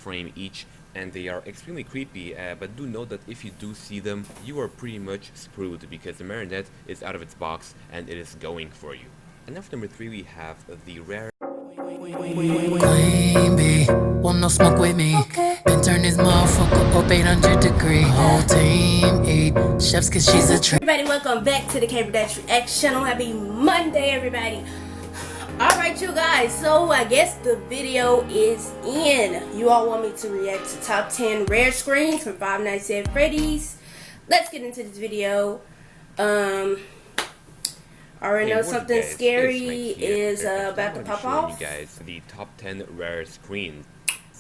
frame each, and they are extremely creepy, but do note that if you do see them, you are pretty much screwed because the marionette is out of its box and it is going for you. And after number 3 we have the rare Queen bee, want no smoke with me. Then turn this motherfucker up 800 degree. Whole team eat chefs cause she's a treat. Everybody, welcome back to the KBreDazz Reaction channel. Happy Monday, everybody. Alright, you guys, so I guess the video is in. You all want me to react to top 10 rare screens from Five Nights at Freddy's. Let's get into this video. I already know something scary is about to pop off. You guys the top 10 rare screens.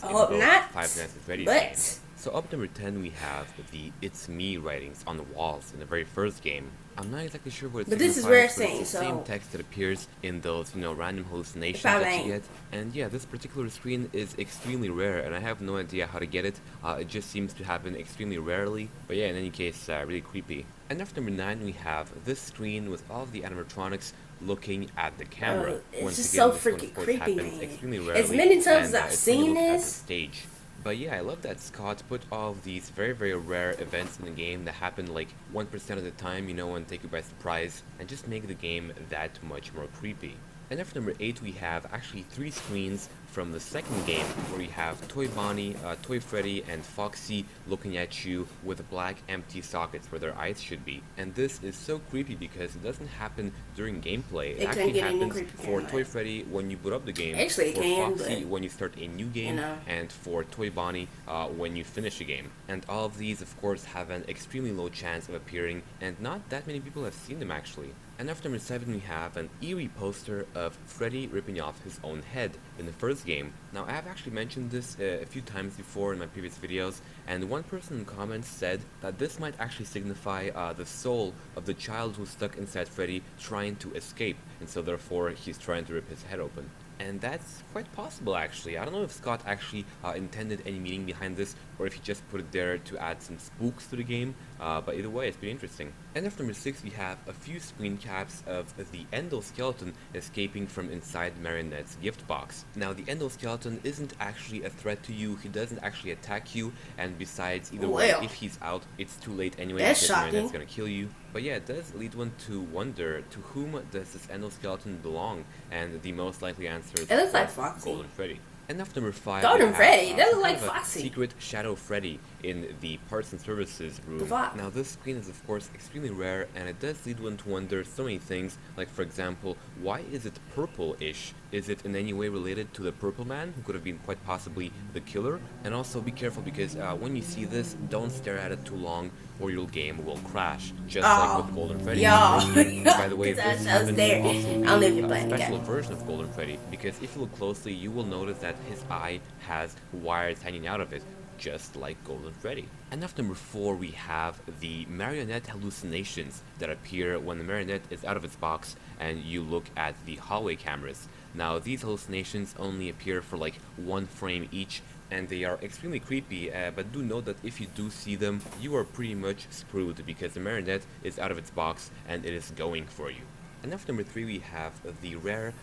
I hope not. Five Nights at Freddy's but games. So up number 10 we have the "It's Me" writings on the walls in the very first game. I'm not exactly sure what it's But this is rare scene, it's the same text that appears in those, random hallucinations that you get. And yeah, this particular screen is extremely rare, and I have no idea how to get it. It just seems to happen extremely rarely. But yeah, in any case, really creepy. And after number 9 we have this screen with all of the animatronics looking at the camera. It's Once just again, so freaking creepy, man. Extremely rarely, as many times as and, I've seen this. Stage. But yeah, I love that Scott put all of these very, very rare events in the game that happen like 1% of the time, and take you by surprise, and just make the game that much more creepy. And after number 8 we have actually 3 screens from the second game where we have Toy Bonnie, Toy Freddy, and Foxy looking at you with black empty sockets where their eyes should be. And this is so creepy because it doesn't happen during gameplay. It actually happens for Toy Freddy when you boot up the game, Actually, for Foxy when you start a new game, and for Toy Bonnie when you finish a game. And all of these of course have an extremely low chance of appearing, and not that many people have seen them actually. And after number 7 we have an eerie poster of Freddy ripping off his own head in the first game. Now I have actually mentioned this a few times before in my previous videos, and one person in comments said that this might actually signify the soul of the child who's stuck inside Freddy trying to escape, and so therefore he's trying to rip his head open. And that's quite possible actually. I don't know if Scott actually intended any meaning behind this, or if he just put it there to add some spooks to the game, but either way it's pretty interesting. And after number 6 we have a few screen caps of the Endoskeleton escaping from inside Marionette's gift box. Now the Endoskeleton isn't actually a threat to you, he doesn't actually attack you, and besides, either way, if he's out, it's too late anyway because Marionette's gonna kill you. But yeah, it does lead one to wonder, to whom does this Endoskeleton belong? And the most likely answer is, it looks like Foxy. Golden Freddy. And after number 5, Golden Freddy, that looks like Foxy. Secret Shadow Freddy in the parts and services room. Now this screen is of course extremely rare, and it does lead one to wonder so many things, like for example, why is it purple-ish? Is it in any way related to the Purple Man, who could have been quite possibly the killer? And also be careful because when you see this, don't stare at it too long or your game will crash, just like with Golden Freddy. By the way, this happens also a special version of Golden Freddy, because if you look closely, you will notice that his eye has wires hanging out of it, just like Golden Freddy. And after number 4 we have the marionette hallucinations that appear when the marionette is out of its box and you look at the hallway cameras. Now these hallucinations only appear for like 1 frame each, and they are extremely creepy, but do note that if you do see them, you are pretty much screwed because the marionette is out of its box and it is going for you. And after number 3 we have the rare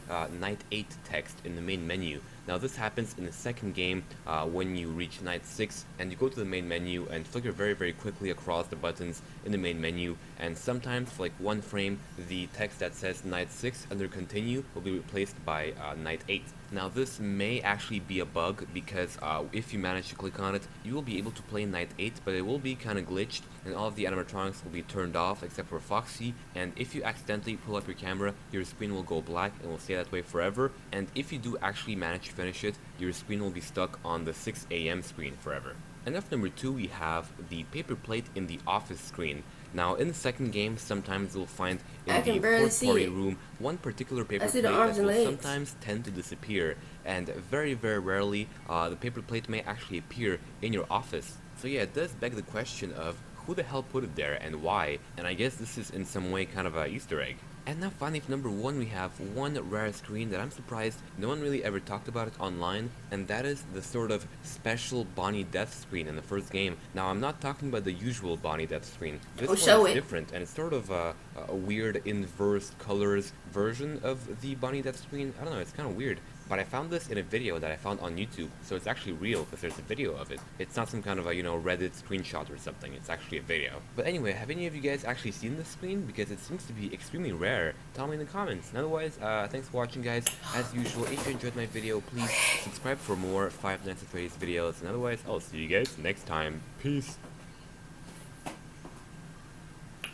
Night 8 text in the main menu. Now this happens in the second game when you reach Night 6 and you go to the main menu and flicker very, very quickly across the buttons in the main menu, and sometimes for like 1 frame the text that says Night 6 under continue will be replaced by Night 8. Now this may actually be a bug because if you manage to click on it, you will be able to play Night 8, but it will be kind of glitched and all of the animatronics will be turned off except for Foxy, and if you accidentally pull up your camera, your screen will go black and will stay that way forever, and if you do actually manage to finish it, your screen will be stuck on the 6 AM screen forever. And after number 2 we have the paper plate in the office screen. Now in the second game, sometimes you'll find in the fourth party room one particular paper plate that will sometimes tend to disappear, and very, very rarely the paper plate may actually appear in your office. So yeah, it does beg the question of who the hell put it there and why, and I guess this is in some way kind of a Easter egg. And now finally for number 1 we have one rare screen that I'm surprised no one really ever talked about it online, and that is the sort of special Bonnie death screen in the first game. Now I'm not talking about the usual Bonnie death screen. This one is different, and it's sort of a weird inverse colors version of the Bonnie death screen. I don't know, it's kind of weird. but I found this in a video that I found on YouTube, so it's actually real because there's a video of it. It's not some kind of a, you know, Reddit screenshot or something, it's actually a video. But anyway, have any of you guys actually seen this screen? Because it seems to be extremely rare. Tell me in the comments. And otherwise, thanks for watching, guys. As usual, if you enjoyed my video, please subscribe for more Five Nights at Freddy's videos. And otherwise, I'll see you guys next time. Peace.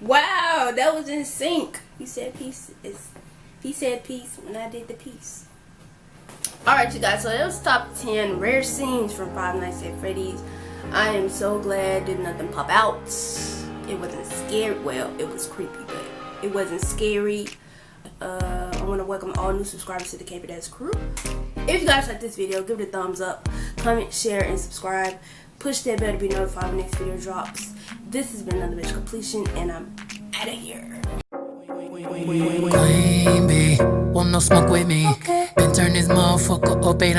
Wow, that was in sync. He said peace. He said peace when I did the peace. Alright, you guys, so that was top 10 rare scenes from Five Nights at Freddy's. I am so glad did nothing pop out. It wasn't scary. Well, it was creepy, but it wasn't scary. I want to welcome all new subscribers to the KBreDazz crew. If you guys like this video, give it a thumbs up, comment, share, and subscribe. Push that bell to be notified when next video drops. This has been another mission completion, and I'm out of here. Queen bee, want no smoke with me. Okay. Been turn this motherfucker up 800.